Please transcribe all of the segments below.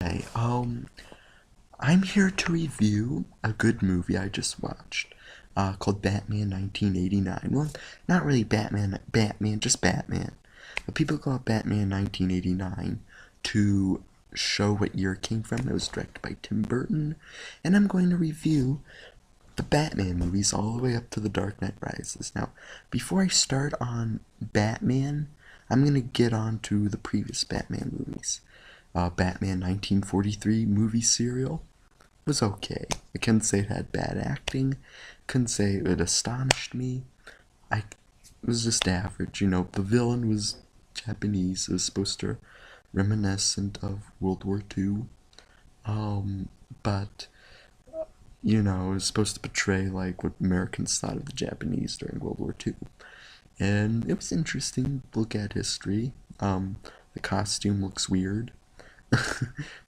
Hey, I'm here to review a good movie I just watched, called Batman 1989. Well, not really Batman, just Batman. But people call it Batman 1989 to show what year it came from. It was directed by Tim Burton, and I'm going to review the Batman movies all the way up to The Dark Knight Rises. Now, before I start on Batman, I'm going to get on to the previous Batman movies. Batman 1943 movie serial was okay. I couldn't say it had bad acting. Couldn't say it astonished me. It was just average. The villain was Japanese. It was supposed to reminiscent of World War II. But it was supposed to portray like what Americans thought of the Japanese during World War II. And it was interesting to look at history. The costume looks weird.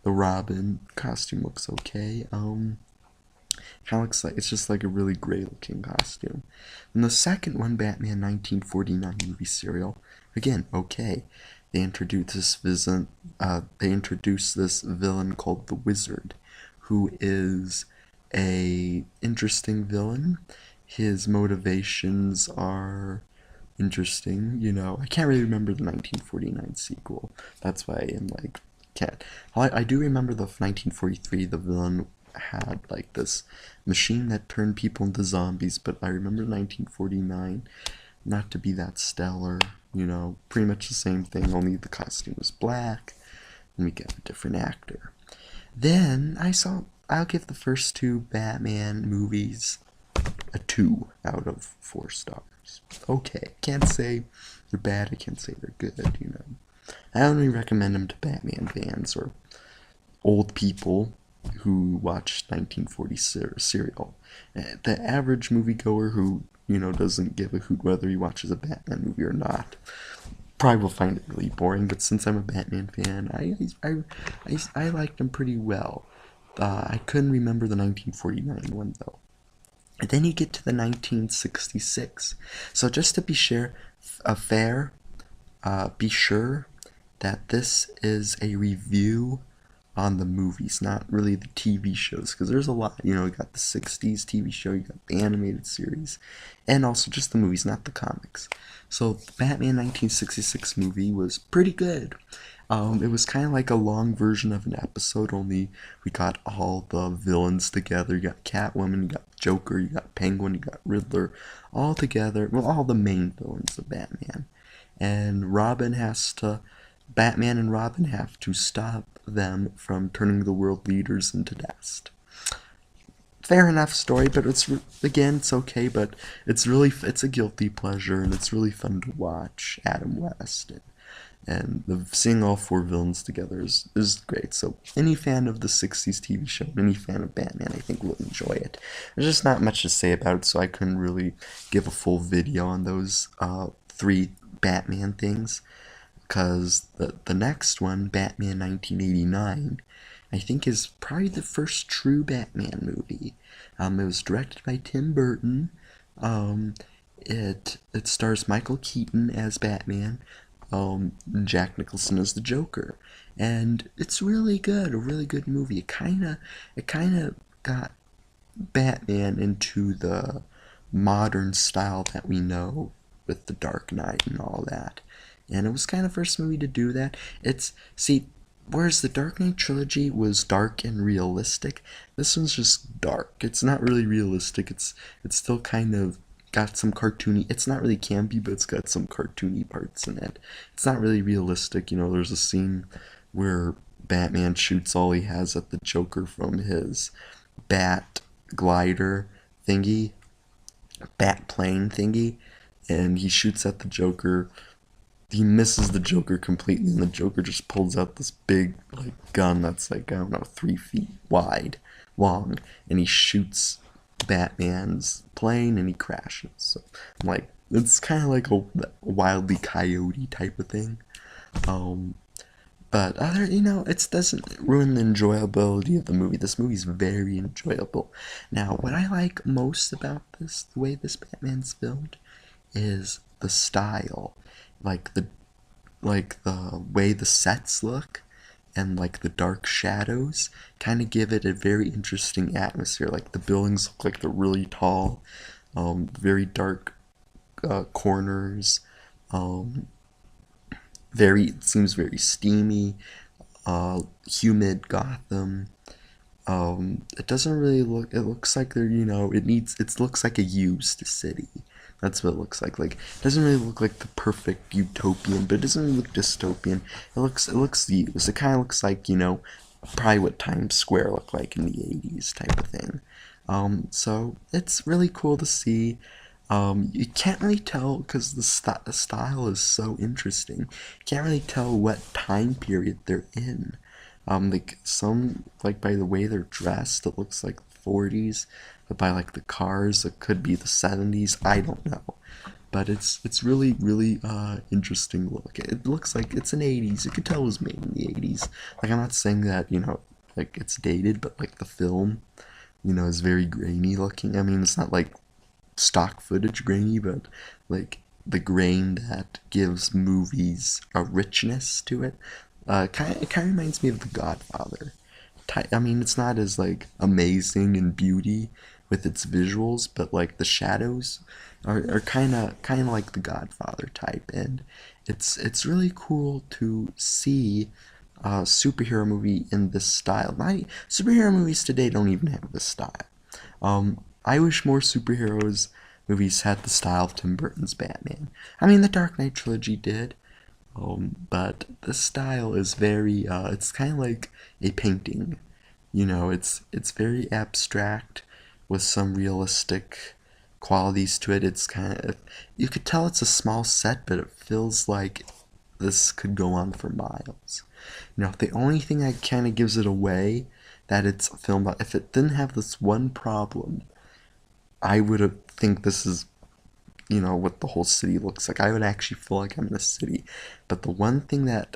The Robin costume looks okay. Kind of looks like it's just like a really great looking costume. And the second one, Batman 1949 movie serial, again okay. They introduced this villain called the Wizard, who is a interesting villain. His motivations are interesting. I can't really remember the 1949 sequel. That's why I'm like, can't. I do remember the 1943. The villain had like this machine that turned people into zombies, but I remember 1949 not to be that stellar. Pretty much the same thing, only the costume was black, and we got a different actor. Then I'll give the first two Batman movies a 2 out of 4 stars. Okay, can't say they're bad, I can't say they're good. I only recommend them to Batman fans or old people who watched 1940 serial. The average moviegoer who, doesn't give a hoot whether he watches a Batman movie or not probably will find it really boring, but since I'm a Batman fan, I liked them pretty well. I couldn't remember the 1949 one, though. And then you get to the 1966. So just to be sure, be sure that this is a review on the movies, not really the TV shows, because there's a lot. You got the 60s TV show, you got the animated series, and also just the movies, not the comics. So the Batman 1966 movie was pretty good. It was kind of like a long version of an episode, only we got all the villains together. You got Catwoman, you got Joker, you got Penguin, you got Riddler, all together. Well, all the main villains of Batman. And Batman and Robin have to stop them from turning the world leaders into dust. Fair enough story, but it's okay, but it's a guilty pleasure, and it's really fun to watch Adam West. And seeing all 4 villains together is great. So any fan of the 60s TV show, any fan of Batman, I think will enjoy it. There's just not much to say about it, so I couldn't really give a full video on those 3 Batman things. Because the next one, Batman 1989, I think is probably the first true Batman movie. It was directed by Tim Burton. It stars Michael Keaton as Batman, Jack Nicolson as the Joker, and it's really good, a really good movie. It kind of got Batman into the modern style that we know with the Dark Knight and all that. And it was kind of the first movie to do that. Whereas the Dark Knight trilogy was dark and realistic, this one's just dark. It's not really realistic. It's still kind of got some cartoony. It's not really campy, but it's got some cartoony parts in it. It's not really realistic. There's a scene where Batman shoots all he has at the Joker from his bat glider thingy, bat plane thingy, and he shoots at the Joker. He misses the Joker completely, and the Joker just pulls out this big gun that's I don't know, 3 feet long, and he shoots Batman's plane, and he crashes. So it's kind of like a Wile E. Coyote type of thing. But it doesn't ruin the enjoyability of the movie. This movie's very enjoyable. Now, what I like most about the way this Batman's filmed, is the style. Like the way the sets look and like the dark shadows kind of give it a very interesting atmosphere. Like the buildings look like they're really tall, very dark corners, um, very, it seems very steamy, humid Gotham. It doesn't really look. It looks like they're, it needs. It looks like a used city. That's what it looks like. Like, it doesn't really look like the perfect utopian, but it doesn't really look dystopian. It looks used. It kind of looks like, probably what Times Square looked like in the '80s type of thing. So it's really cool to see. You can't really tell because the style is so interesting. You can't really tell what time period they're in. Like some, like by the way they're dressed, it looks like the 40s, but by like the cars, it could be the 70s. I don't know, but it's really interesting look. It looks like it's an 80s. You could tell it was made in the 80s. Like I'm not saying that like it's dated, but like the film, is very grainy looking. I mean, it's not like stock footage grainy, but like the grain that gives movies a richness to it. It kind of reminds me of The Godfather. I mean, it's not as like amazing in beauty with its visuals, but like the shadows are kind of like The Godfather type, and it's really cool to see a superhero movie in this style. Superhero movies today don't even have this style. I wish more superheroes movies had the style of Tim Burton's Batman. I mean, the Dark Knight trilogy did, but the style is very, it's kind of like a painting. It's very abstract with some realistic qualities to it. It's kind of, you could tell it's a small set, but it feels like this could go on for miles. The only thing that kind of gives it away that it's filmed, if it didn't have this one problem, I would have think this is, what the whole city looks like. I would actually feel like I'm in a city. But the one thing that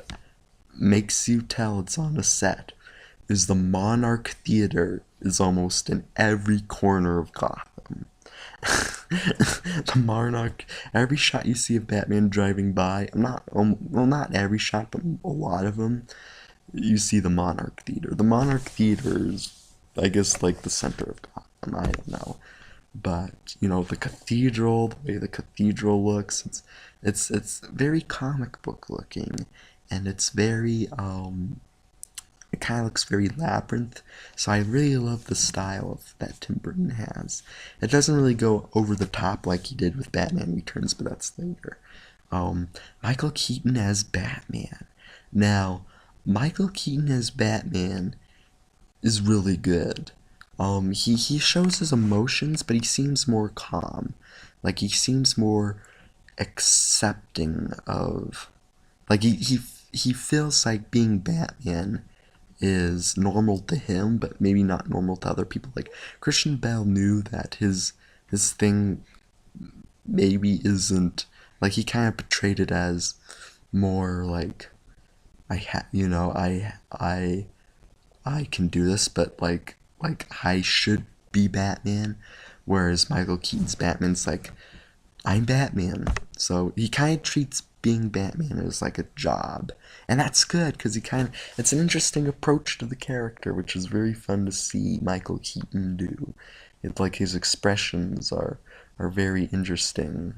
makes you tell it's on a set is the Monarch Theater is almost in every corner of Gotham. The Monarch, every shot you see of Batman driving by, not every shot, but a lot of them, you see the Monarch Theater. The Monarch Theater is, I guess, like the center of Gotham. I don't know. But the cathedral, the way the cathedral looks, it's very comic book looking, and it's very it kind of looks very labyrinth. So I really love the style that Tim Burton has. It doesn't really go over the top like he did with Batman Returns, but that's later. Michael Keaton as Batman. Now, Michael Keaton as Batman is really good. He shows his emotions, but he seems more calm. Like he seems more accepting of, like he feels like being Batman is normal to him, but maybe not normal to other people. Like Christian Bale knew that his thing maybe isn't, like he kind of portrayed it as more like I can do this, but like I should be Batman, whereas Michael Keaton's Batman's like, I'm Batman. So he kind of treats being Batman as like a job, and that's good because it's an interesting approach to the character, which is very fun to see Michael Keaton do. It's like his expressions are very interesting,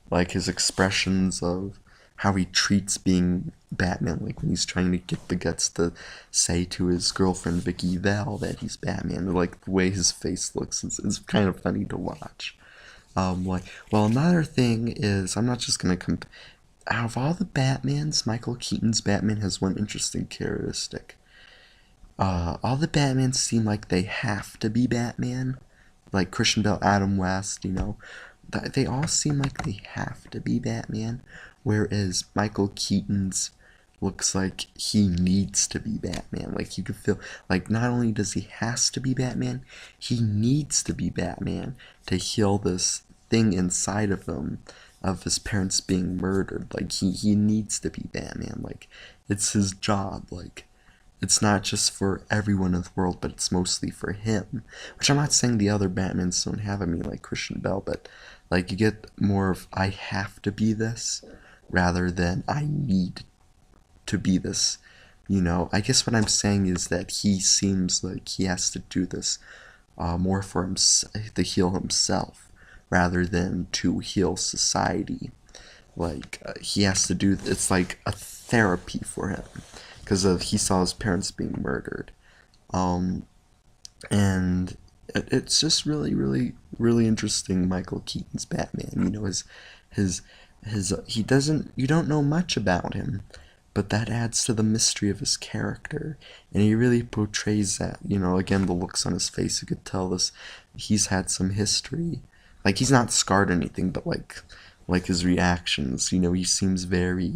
like his expressions of how he treats being Batman, like when he's trying to get the guts to say to his girlfriend Vicky Vale that he's Batman, like the way his face looks is kind of funny to watch. Another thing is, I'm not just gonna out of all the Batmans, Michael Keaton's Batman has one interesting characteristic. All the Batmans seem like they have to be Batman, like Christian Bale, Adam West, they all seem like they have to be Batman, whereas Michael Keaton's looks like he needs to be Batman. Like you can feel like not only does he has to be Batman, he needs to be Batman to heal this thing inside of him of his parents being murdered. Like he needs to be Batman. Like it's his job. Like it's not just for everyone in the world, but it's mostly for him. Which I'm not saying the other Batmans don't have. I mean, like Christian Bale, but like you get more of I have to be this rather than I need to be this. I guess what I'm saying is that he seems like he has to do this more for to heal himself rather than to heal society. Like he has to do it's like a therapy for him because of he saw his parents being murdered. Um, and it's just really, really, really interesting. Michael Keaton's Batman. His he doesn't you don't know much about him, but that adds to the mystery of his character, and he really portrays that. Again, the looks on his face, you could tell this he's had some history. Like he's not scarred or anything, but like his reactions. He seems very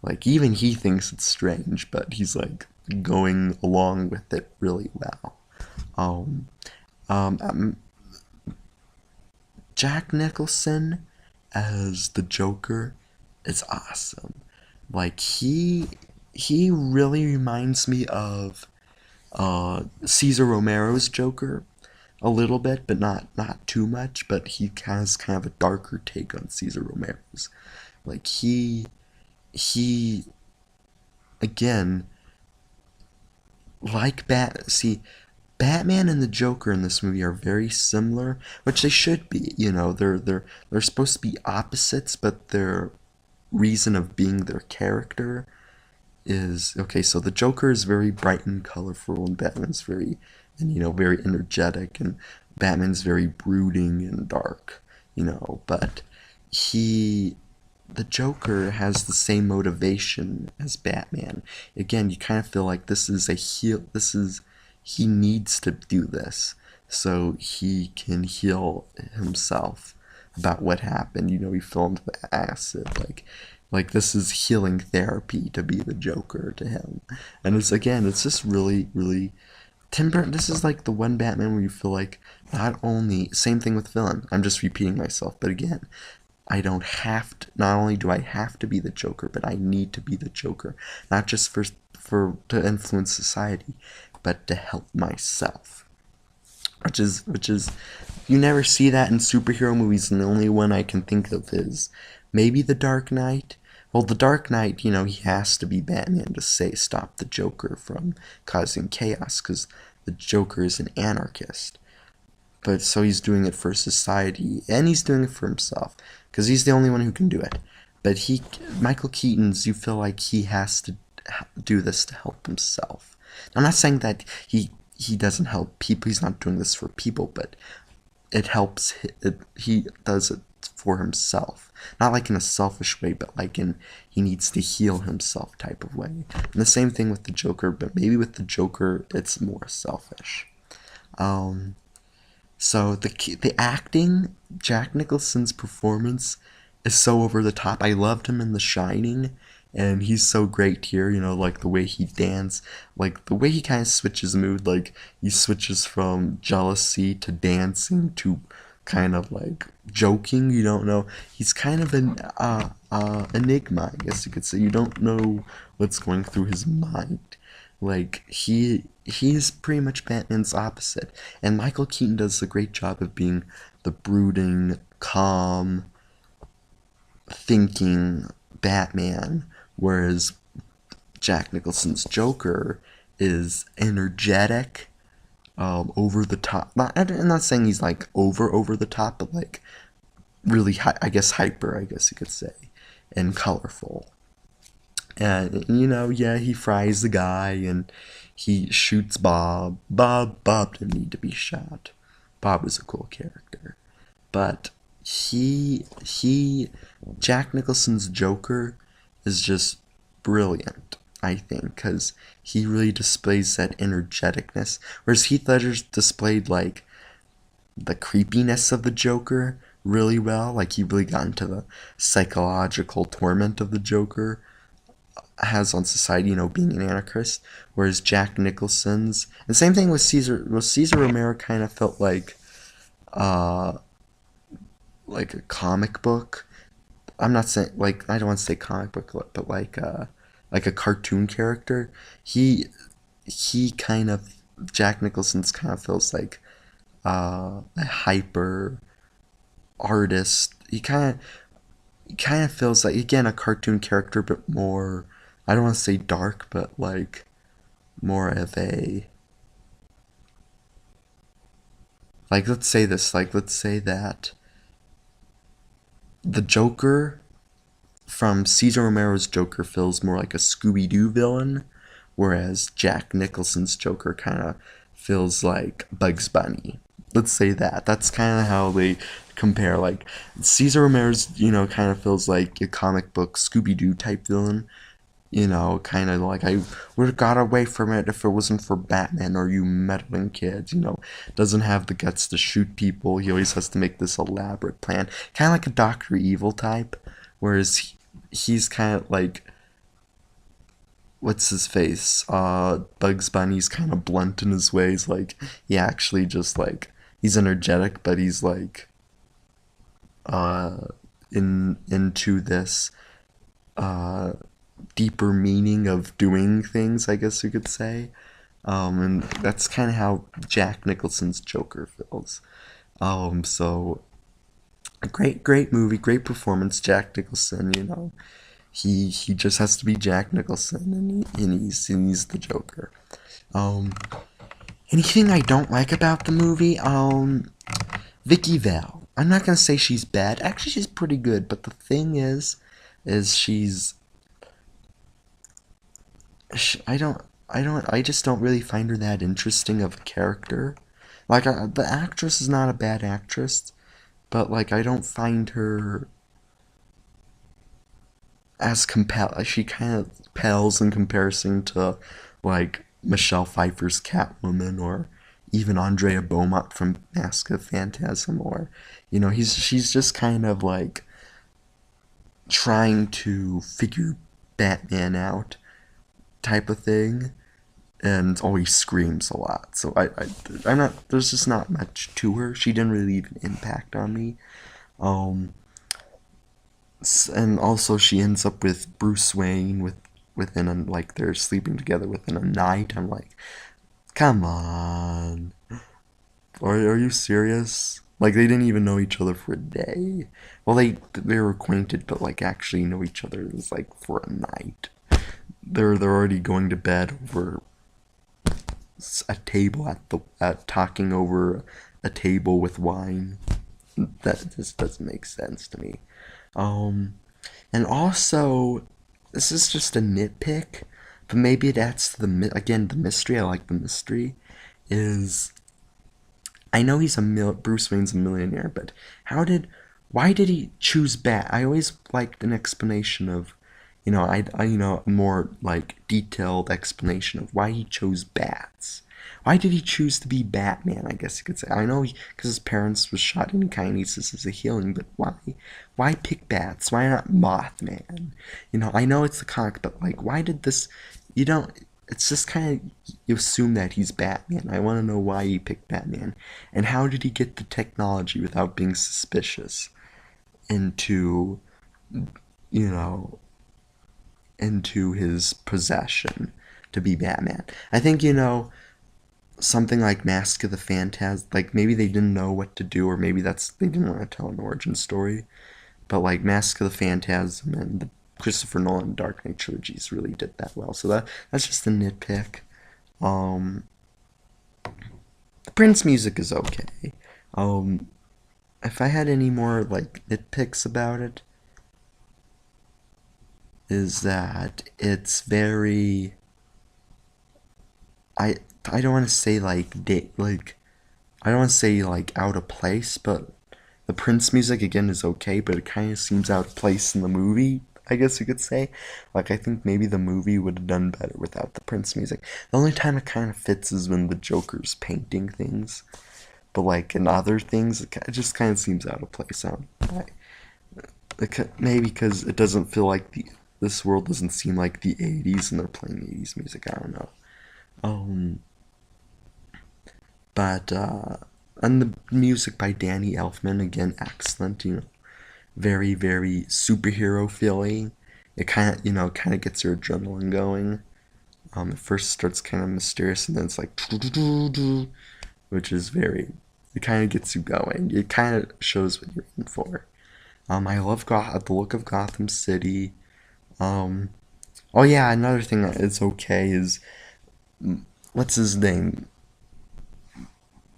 like even he thinks it's strange, but he's like going along with it really well. Um, um, um, Jack Nicholson as the Joker is awesome. Like he really reminds me of Cesar Romero's Joker a little bit, but not too much. But he has kind of a darker take on Cesar Romero's. Like he again like Batman and the Joker in this movie are very similar, which they should be. They're supposed to be opposites, but their reason of being their character is okay. So the Joker is very bright and colorful, and Batman's very energetic, and Batman's very brooding and dark. But he the Joker has the same motivation as Batman. Again, you kind of feel like this is a heal. He needs to do this so he can heal himself about what happened. He filmed the acid. Like this is healing therapy to be the Joker to him. And it's just really, really Tim Burton. This is like the one Batman where you feel like not only same thing with villain. I'm just repeating myself, but again, I don't have to. Not only do I have to be the Joker, but I need to be the Joker, not just for to influence society, but to help myself. Which is you never see that in superhero movies, and the only one I can think of is maybe The Dark Knight. Well, The Dark Knight, he has to be Batman to say stop the Joker from causing chaos, because the Joker is an anarchist. But so he's doing it for society, and he's doing it for himself, because he's the only one who can do it. But Michael Keaton's, you feel like he has to do this to help himself. I'm not saying that he doesn't help people. He's not doing this for people, but it helps. He does it for himself, not like in a selfish way, but like in he needs to heal himself type of way. And the same thing with the Joker, but maybe with the Joker it's more selfish. So the acting, Jack Nicholson's performance is so over the top. I loved him in The Shining, and he's so great here. Like the way he dance, like the way he kind of switches mood. Like he switches from jealousy to dancing to kind of like joking. You don't know. He's kind of an enigma, I guess you could say. You don't know what's going through his mind. Like he's pretty much Batman's opposite, and Michael Keaton does a great job of being the brooding, calm, thinking Batman, whereas Jack Nicholson's Joker is energetic, over the top. I'm not saying he's like over the top, but like really, I guess hyper, I guess you could say, and colorful. And yeah, he fries the guy and he shoots Bob. Bob didn't need to be shot. Bob was a cool character, but he Jack Nicholson's Joker is just brilliant. I think because he really displays that energeticness, whereas Heath Ledger's displayed like the creepiness of the Joker really well. Like he really got into the psychological torment of the Joker has on society, being an anarchist, whereas Jack Nicholson's, and same thing with Caesar. Well, Caesar Romero kind of felt uh, like a comic book. I'm not saying like I don't want to say comic book, but like a cartoon character. He kind of Jack Nicholson's kind of feels like a hyper artist. He kind of feels like again a cartoon character, but more I don't want to say dark, but like more of a, like, let's say this, like, let's say that the Joker from Cesar Romero's Joker feels more like a Scooby Doo villain, whereas Jack Nicholson's Joker kind of feels like Bugs Bunny. Let's say that. That's kind of how they compare. Like, Cesar Romero's, kind of feels like a comic book Scooby Doo type villain. Kind of like, I would have got away from it if it wasn't for Batman or you meddling kids. Doesn't have the guts to shoot people. He always has to make this elaborate plan. Kind of like a Dr. Evil type. Whereas he's kind of like, what's his face? Bugs Bunny's kind of blunt in his ways. Like, he actually just like, he's energetic, but he's like, uh, into this, uh, deeper meaning of doing things, I guess you could say. And that's kind of how Jack Nicholson's Joker feels. So a great movie, great performance, Jack Nicholson. He just has to be Jack Nicholson, and he's the Joker. Um, Anything I don't like about the movie, Vicky Vale. I'm not gonna say she's bad. Actually, she's pretty good. But the thing is I just don't really find her that interesting of a character. Like, the actress is not a bad actress, but like, I don't find her as compel. She kind of pales in comparison to like Michelle Pfeiffer's Catwoman, or even Andrea Beaumont from Mask of Phantasm, or she's just kind of like trying to figure Batman out type of thing, and always screams a lot. So I'm not. There's just not much to her. She didn't really leave an impact on me. Um, and also she ends up with Bruce Wayne within a, like, they're sleeping together within a night. I'm like, come on, are you serious? Like, they didn't even know each other for a day. Well, they were acquainted, but like actually know each other is like for a night. They're already going to bed over a table at talking over a table with wine. That just doesn't make sense to me. Um, and also, this is just a nitpick, but maybe it adds to again, the mystery. I like the mystery. Is, I know Bruce Wayne's a millionaire, but why did he choose Bat? I always liked an explanation of, a more like detailed explanation of why he chose bats. Why did he choose to be Batman? I guess you could say. I know because his parents was shot and he kind of needs this as a healing, but why? Why pick bats? Why not Mothman? I know it's the comic, but like, why did this? You don't. It's just kind of, you assume that he's Batman. I want to know why he picked Batman, and how did he get the technology without being suspicious into, you know, into his possession to be Batman. I think, something like Mask of the Phantasm, like, maybe they didn't know what to do, or maybe they didn't want to tell an origin story. But like Mask of the Phantasm and the Christopher Nolan Dark Knight trilogies really did that well. So that's just a nitpick. Um, the Prince music is okay. Um, if I had any more like nitpicks about it, is that it's very, I I don't want to say like I don't want to say like out of place, but the Prince music again is okay, but it kind of seems out of place in the movie, I guess you could say. Like, I think maybe the movie would have done better without the Prince music. The only time it kind of fits is when the Joker's painting things, but like in other things, it just kind of seems out of place. Maybe because it doesn't feel like this world doesn't seem like the '80s, and they're playing '80s music. I don't know. Um, but and the music by Danny Elfman, again, excellent. Very very superhero feeling. It kind of gets your adrenaline going. It first starts kind of mysterious, and then it's like, which is very. It kind of gets you going. It kind of shows what you're in for. I love the look of Gotham City. Um, Oh yeah, another thing that is okay is what's his name?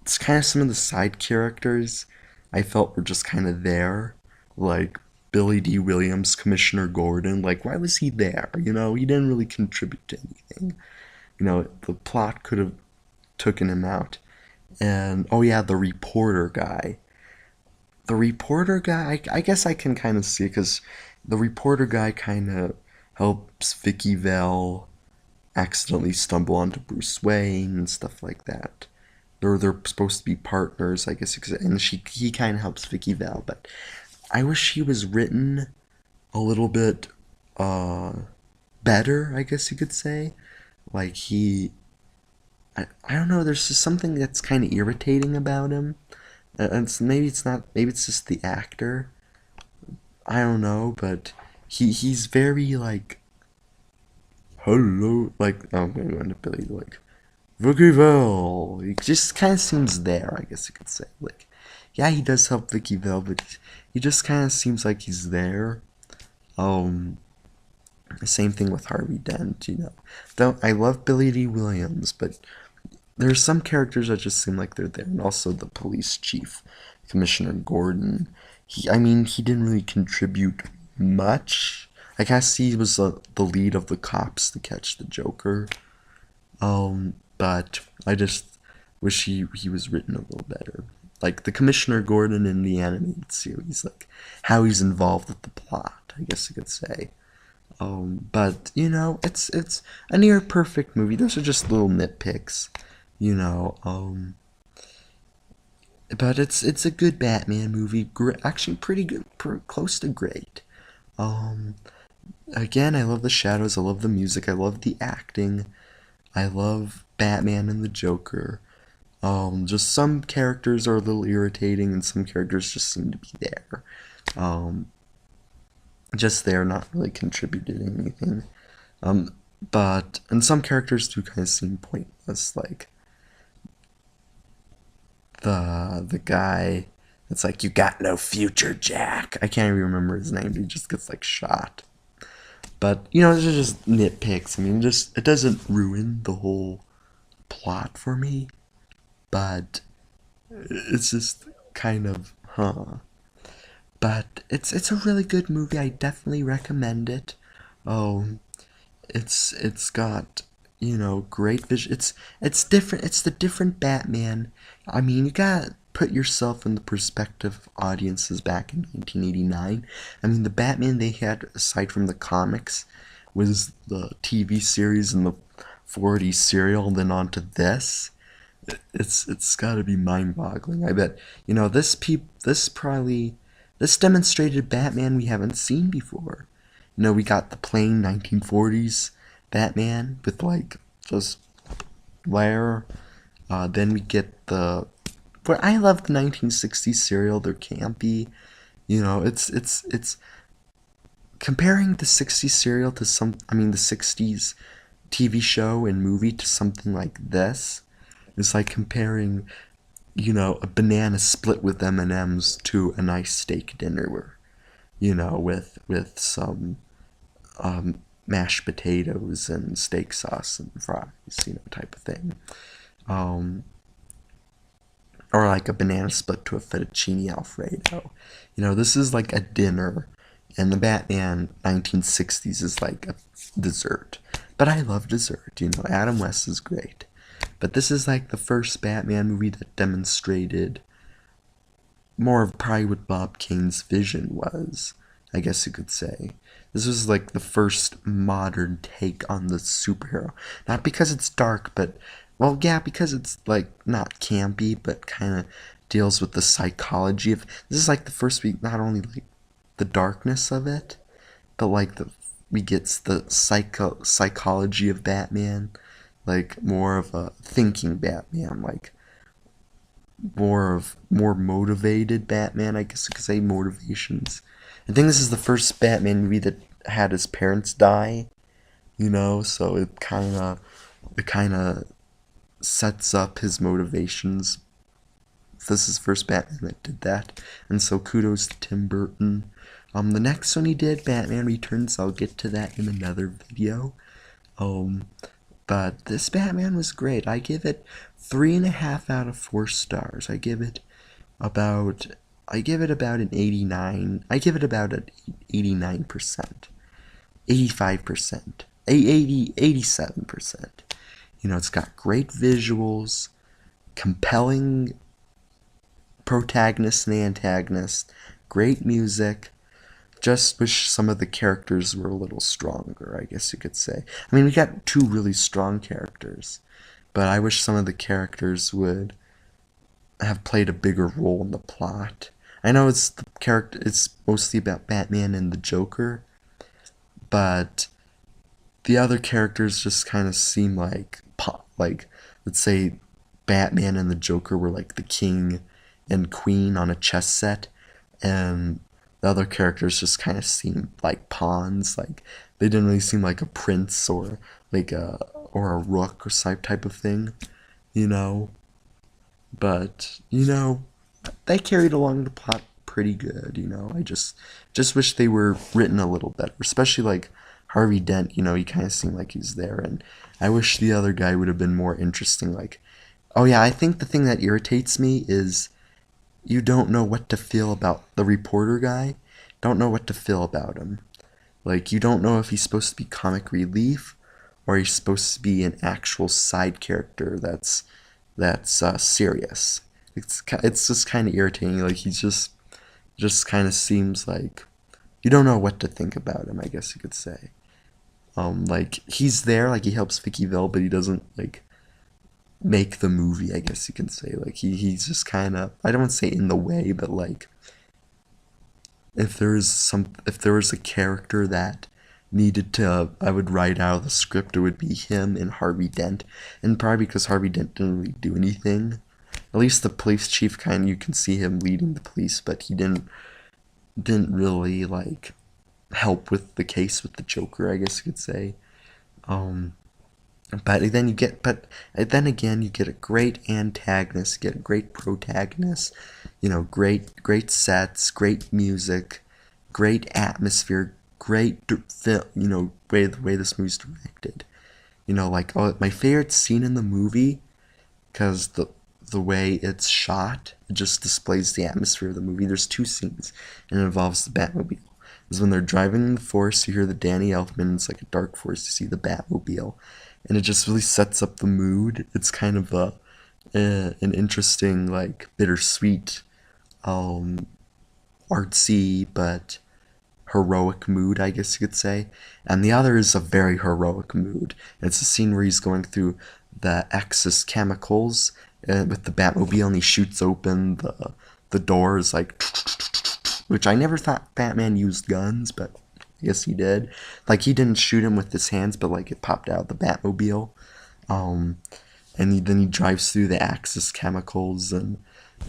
It's kind of some of the side characters I felt were just kind of there, like Billy D. Williams, Commissioner Gordon. Like, why was he there? You know, he didn't really contribute to anything. You know, the plot could have taken him out. And oh yeah, the reporter guy. The reporter guy, I guess I can kind of see because the reporter guy kind of helps Vicky Vale accidentally stumble onto Bruce Wayne and stuff like that. They're supposed to be partners, I guess, and he kind of helps Vicky Vale. But I wish he was written a little bit uh better, I guess you could say. Like I don't know. There's just something that's kind of irritating about him. Maybe it's not. Maybe it's just the actor. I don't know, but he's very like hello, like I'm gonna go into Billy like Vicky Vale. He just kind of seems there, I guess you could say. Like, yeah, he does help Vicky Vale, but he just kind of seems like he's there. Um, Same thing with Harvey Dent, you know. Though I love Billy D. Williams, but there's some characters that just seem like they're there, and also the police chief, Commissioner Gordon. I mean, he didn't really contribute much. I guess he was the lead of the cops to catch the Joker. But I just wish he was written a little better. Like the Commissioner Gordon in the animated series, like how he's involved with the plot, I guess you could say. But you know, it's a near perfect movie. Those are just little nitpicks, you know. But it's a good Batman movie. Actually, pretty good, close to great. Um, Again, I love the shadows. I love the music. I love the acting. I love Batman and the Joker. Just some characters are a little irritating, and some characters just seem to be there. Um, just there, not really contributing anything. Um, and some characters do kind of seem pointless, like the guy that's like, "You got no future, Jack." I can't even remember his name. He just gets like shot. But you know, those are just nitpicks. I mean, just it doesn't ruin the whole plot for me, but it's just kind of But it's a really good movie. I definitely recommend it. Um, it's got you know great vision. It's different. It's the different Batman. I mean, you gotta put yourself in the perspective of audiences back in 1989. I mean, the Batman they had aside from the comics was the TV series and the 40 serial, and then on to this. It's got to be mind-boggling. I bet you know this demonstrated Batman we haven't seen before. You know, we got the plain 1940s Batman with like just layer. Then we get but I love the 1960s serial. They're campy. You know, it's comparing the 60s serial to the 60s TV show and movie to something like this. It's like comparing, you know, a banana split with M&Ms to a nice steak dinner, where, you know, with some mashed potatoes and steak sauce and fries, you know, type of thing. Um, or like a banana split to a fettuccine alfredo. You know, this is like a dinner, and the Batman 1960s is like a dessert. But I love dessert, you know, Adam West is great. But this is like the first Batman movie that demonstrated more of probably what Bob Kane's vision was, I guess you could say. This was like the first modern take on the superhero. Not because it's dark, but, well, yeah, because it's like not campy, but kind of deals with the psychology of. This is like the first week, not only like the darkness of it, but like we get the psychology of Batman, like more of a thinking Batman, like more motivated Batman, I guess you could say motivations. I think this is the first Batman movie that had his parents die, you know, so it kinda sets up his motivations. This is the first Batman that did that, and so kudos to Tim Burton. The next one he did, Batman Returns, I'll get to that in another video. Um, but this Batman was great. I give it 3.5 out of 4 stars. About I give it about an 89. I give it about an 89%, 85%, 87%. It's got great visuals, compelling protagonist and antagonist, great music. Just wish some of the characters were a little stronger, I guess you could say. I mean, we got 2 really strong characters, but I wish some of the characters would have played a bigger role in the plot. I know it's mostly about Batman and the Joker, but the other characters just kind of seem like, let's say Batman and the Joker were like the king and queen on a chess set, and the other characters just kind of seemed like pawns. Like they didn't really seem like a prince or a rook or type of thing, you know. But they carried along the plot pretty good. I just wish they were written a little better, especially like Harvey Dent. He kind of seemed like he's there, and I wish the other guy would have been more interesting. Like, oh yeah, I think the thing that irritates me is you don't know what to feel about the reporter guy. Don't know what to feel about him. Like, you don't know if he's supposed to be comic relief or he's supposed to be an actual side character that's serious. It's just kind of irritating. Like, he just kind of seems like you don't know what to think about him, I guess you could say. Like, he's there, like he helps Vicky Vale, but he doesn't like make the movie, I guess you can say. Like, he's just kind of, I don't want to say in the way, but like if there was a character that needed to, I would write out of the script, it would be him and Harvey Dent. And probably because Harvey Dent didn't really do anything. At least the police chief, kind of, you can see him leading the police, but he didn't really like help with the case with the Joker, I guess you could say. But then again, you get a great antagonist, you get a great protagonist, great sets, great music, great atmosphere, great way the way this movie's directed. My favorite scene in the movie, because the way it's shot, it just displays the atmosphere of the movie. There's 2 scenes, and it involves the Batmobile. Is when they're driving in the forest, you hear the Danny Elfman, it's like a dark forest, you see the Batmobile, and it just really sets up the mood. It's kind of an interesting, like, bittersweet, artsy, but heroic mood, I guess you could say. And the other is a very heroic mood. It's a scene where he's going through the Axis chemicals with the Batmobile, and he shoots open the doors, like, which I never thought Batman used guns, but I guess he did. Like, he didn't shoot him with his hands, but like it popped out of the Batmobile. And then he drives through the Axis chemicals, and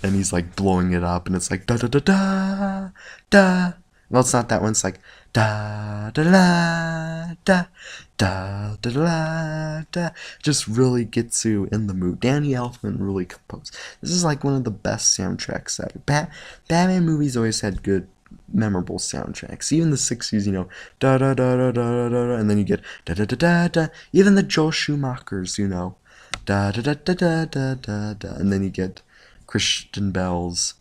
he's like blowing it up, and it's like da da da da da. Well, it's not that one. It's like da da da da da da da da. Just really gets you in the mood. Danny Elfman really composed. This is like one of the best soundtracks ever. Batman movies always had good, memorable soundtracks. Even the 60s, da da da da da da, and then you get da da da da da. Even the Joel Schumachers, da da da da da da da da, and then you get Christian Bale's,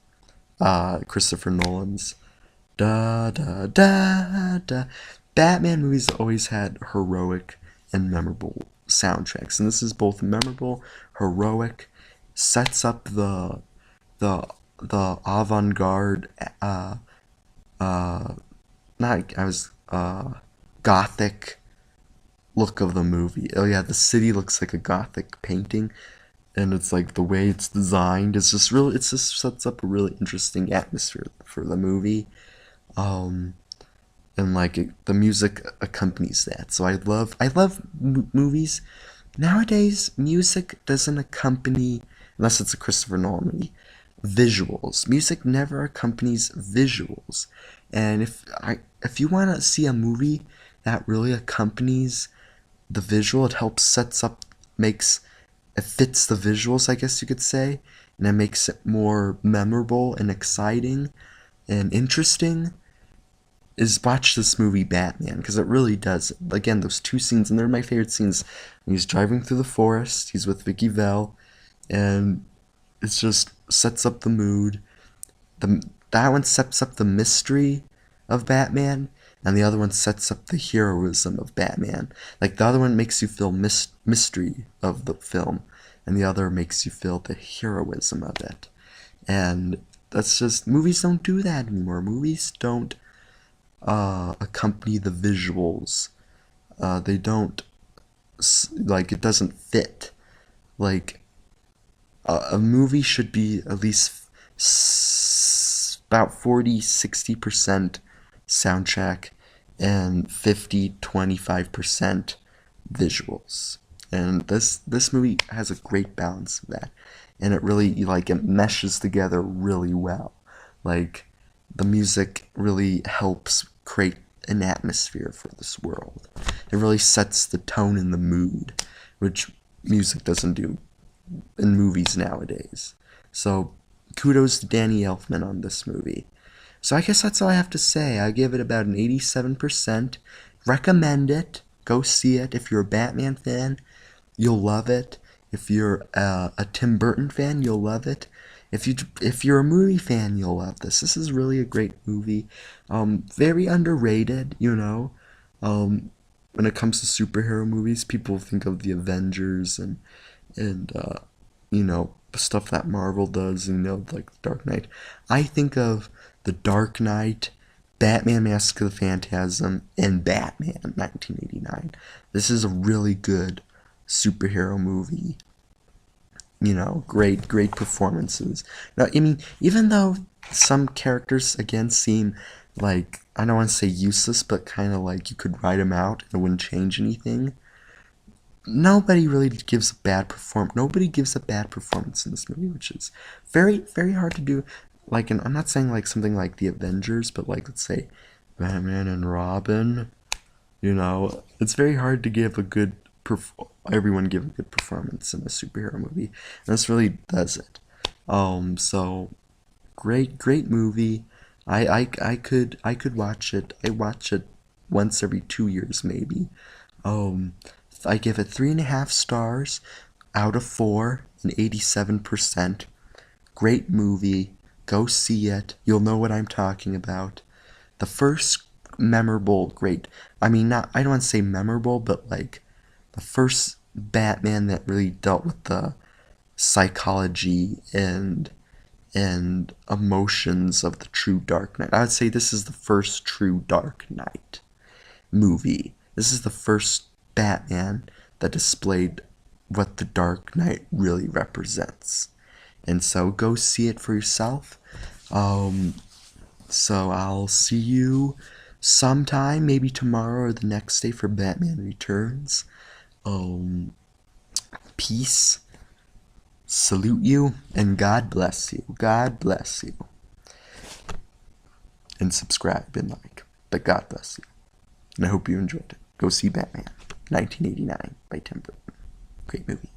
Christopher Nolan's, da da da da. Batman movies always had heroic and memorable soundtracks, and this is both memorable, heroic, sets up the avant-garde, gothic look of the movie. Oh yeah, the city looks like a gothic painting, and it's like the way it's designed is just really, it just sets up a really interesting atmosphere for the movie. And like the music accompanies that. So I love movies. Nowadays, music doesn't accompany, unless it's a Christopher Nolan movie, visuals. Music never accompanies visuals. And if you want to see a movie that really accompanies the visual, it helps sets up, it fits the visuals, I guess you could say, and it makes it more memorable and exciting and interesting. is watch this movie Batman, because it really does. Again, those two scenes, and they're my favorite scenes. When he's driving through the forest, he's with Vicky Vale, and it just sets up the mood. That one sets up the mystery of Batman, and the other one sets up the heroism of Batman. Like, the other one makes you feel mystery of the film, and the other makes you feel the heroism of it. And that's just, movies don't do that anymore. Movies don't accompany the visuals. They don't, like, it doesn't fit. Like, a movie should be at least about 40-60% soundtrack and 50-25% visuals. And this movie has a great balance of that, and it really, like, it meshes together really well. Like, the music really helps create an atmosphere for this world. It really sets the tone and the mood, which music doesn't do in movies nowadays. So kudos to Danny Elfman on this movie. So I guess that's all I have to say. I give it about an 87%. Recommend it. Go see it. If you're a Batman fan, you'll love it. If you're a Tim Burton fan, you'll love it. If you're a movie fan, you'll love this. This is really a great movie. Very underrated, you know. When it comes to superhero movies, people think of the Avengers and you know, the stuff that Marvel does, you know, like the Dark Knight. I think of the Dark Knight, Batman Mask of the Phantasm, and Batman 1989. This is a really good superhero movie. You know, great performances. Now, I mean, even though some characters, again, seem like, I don't want to say useless, but kind of like you could write them out and it wouldn't change anything, nobody really gives a bad performance in this movie, which is very, very hard to do. Like, and I'm not saying like something like the Avengers, but like, let's say Batman and Robin, you know, it's very hard to give a good everyone give a good performance in a superhero movie, and this really does it. So great movie. I could watch it. I watch it once every 2 years maybe. I give it 3.5 stars out of 4, and 87%. Great movie. Go see it. You'll know what I'm talking about. The first memorable, I mean, not, I don't want to say memorable, but like the first Batman that really dealt with the psychology and emotions of the true Dark Knight. I would say this is the first true Dark Knight movie. This is the first Batman that displayed what the Dark Knight really represents. And so go see it for yourself. So I'll see you sometime, maybe tomorrow or the next day, for Batman Returns. Peace. Salute you, and God bless you. God bless you. And subscribe and like. But God bless you. And I hope you enjoyed it. Go see Batman 1989 by Tim Burton. Great movie.